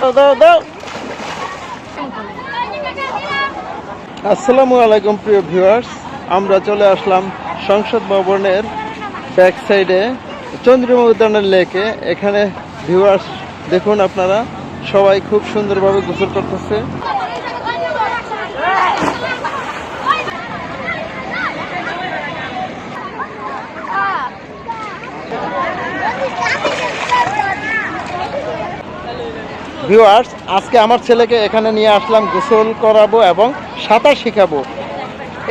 দাও দাও দাও। আসসালামু আলাইকুম প্রিয় ভিউয়ার্স, আমরা চলে আসলাম সংসদ ভবনের ব্যাক সাইডে চন্দ্রিমা উদ্যানের লেকে। এখানে ভিউয়ার্স দেখুন, আপনারা সবাই খুব সুন্দরভাবে গোসল করতেছে। ভিউয়ার্স, আজকে আমার ছেলেকে এখানে নিয়ে আসলাম গোসল করাবো এবং সাঁতার শিখাবো।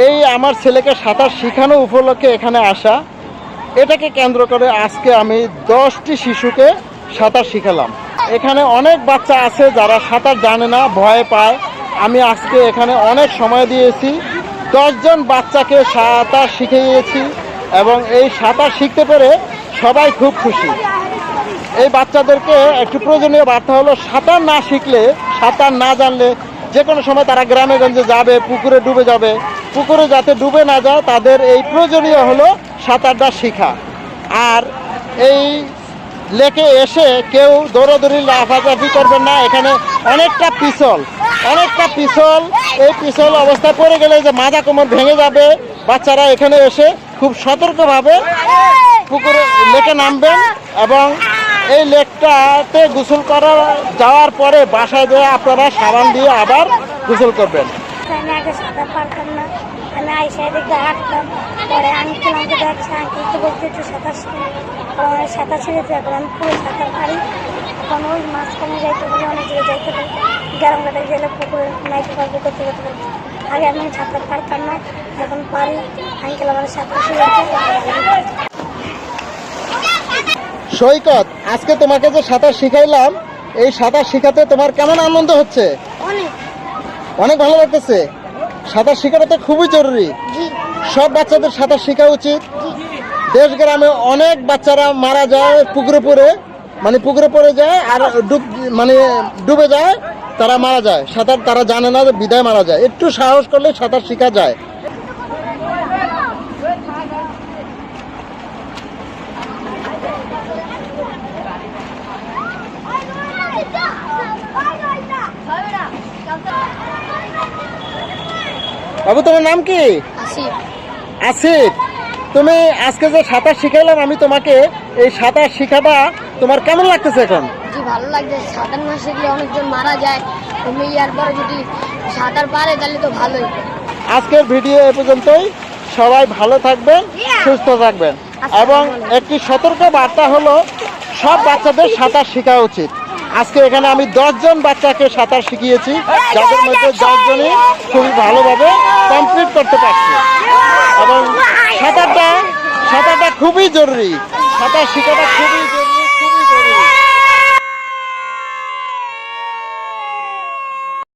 এই আমার ছেলেকে সাঁতার শিখানো উপলক্ষে এখানে আসা। এটাকে কেন্দ্র করে আজকে আমি 10টি শিশুকে সাঁতার শিখালাম। এখানে অনেক বাচ্চা আছে যারা সাঁতার জানে না, ভয় পায়। আমি আজকে এখানে অনেক সময় দিয়েছি, 10 জন বাচ্চাকে সাঁতার শিখিয়েছি এবং এই সাঁতার শিখতে পেরে সবাই খুব খুশি। এই বাচ্চাদেরকে একটু প্রয়োজনীয় বার্তা হলো, সাঁতার না শিখলে, সাঁতার না জানলে যে কোনো সময় তারা গ্রামে গঞ্জে যাবে, পুকুরে ডুবে যাবে। পুকুরে যাতে ডুবে না যায় তাদের এই প্রয়োজনীয় হলো সাঁতারটা শেখা। আর এই লেকে এসে কেউ দৌড়াদৌড়ি লাফালাফি করবেন না। এখানে অনেকটা পিছল। এই পিছল অবস্থায় পড়ে গেলে যে মাথা কোমর ভেঙে যাবে। বাচ্চারা এখানে এসে খুব সতর্কভাবে পুকুরে লেকে নামবেন এবং এই লেকটাতে গোসল করা যাওয়ার পরে বাসায় যেয়ে আপনারা সাবান দিয়ে আবার গোসল করবেন। আমি আগে সাঁতার পারতাম না, আমি আইসাই দেখে হাঁটতাম। পরে আঙ্কেল আমাকে দেখছে, আঙ্কেল তো বলতে একটু সাঁতার শিখে, আমার সাঁতার শিখেছে। এখন আমি পুরো সাঁতার পারি। এখন ওই মাঝখানে যাইতে পারি, অনেক জায়গায় যাইতে পারি। গ্রাম ঘাটায় গেলে পুকুরে নাইতে পারবো, করতে পারবো। আগে আমি সাঁতার পারতাম না, এখন পারি। আঙ্কেল আমার সাঁতার শিখেছে। সৈকত, আজকে তোমাকে যে সাঁতার শিখাইলাম, এই সাঁতার শিখাতে তোমার কেমন আনন্দ হচ্ছে? অনেক ভালো লাগতেছে। সাঁতার শেখাটা তো খুবই জরুরি। সব বাচ্চাদের সাঁতার শেখা উচিত। দেশ গ্রামে অনেক বাচ্চারা মারা যায় পুকুরে পড়ে যায় আর ডুবে যায়, তারা মারা যায়। সাঁতার তারা জানে না, বিদায় মারা যায়। একটু সাহস করলে সাঁতার শেখা যায়। বাবু, তোমার নাম কি? আসিফ। তুমি আজকে যে সাঁতার শিখাইলাম আমি তোমাকে, এই সাঁতার শিখাটা তোমার কেমন লাগতেছে এখন? জি, ভালো লাগছে। সাঁতার না শিখলে অনেকজন মারা যায়। তুমি ইয়ার পরে যদি সাঁতার পারে তাহলে তো ভালোই। আজকের ভিডিও এ পর্যন্তই। সবাই ভালো থাকবেন, সুস্থ থাকবেন এবং একটি সতর্ক বার্তা হলো, সব বাচ্চাদের সাঁতার শেখা উচিত। আজকে এখানে আমি 10 জন বাচ্চাকে সাঁতার শিখিয়েছি, যাদের মধ্যে 10 জনই খুবই ভালোভাবে কমপ্লিট করতে পারছে। এবং সাঁতারটা খুবই জরুরি। সাঁতার শেখাটা খুবই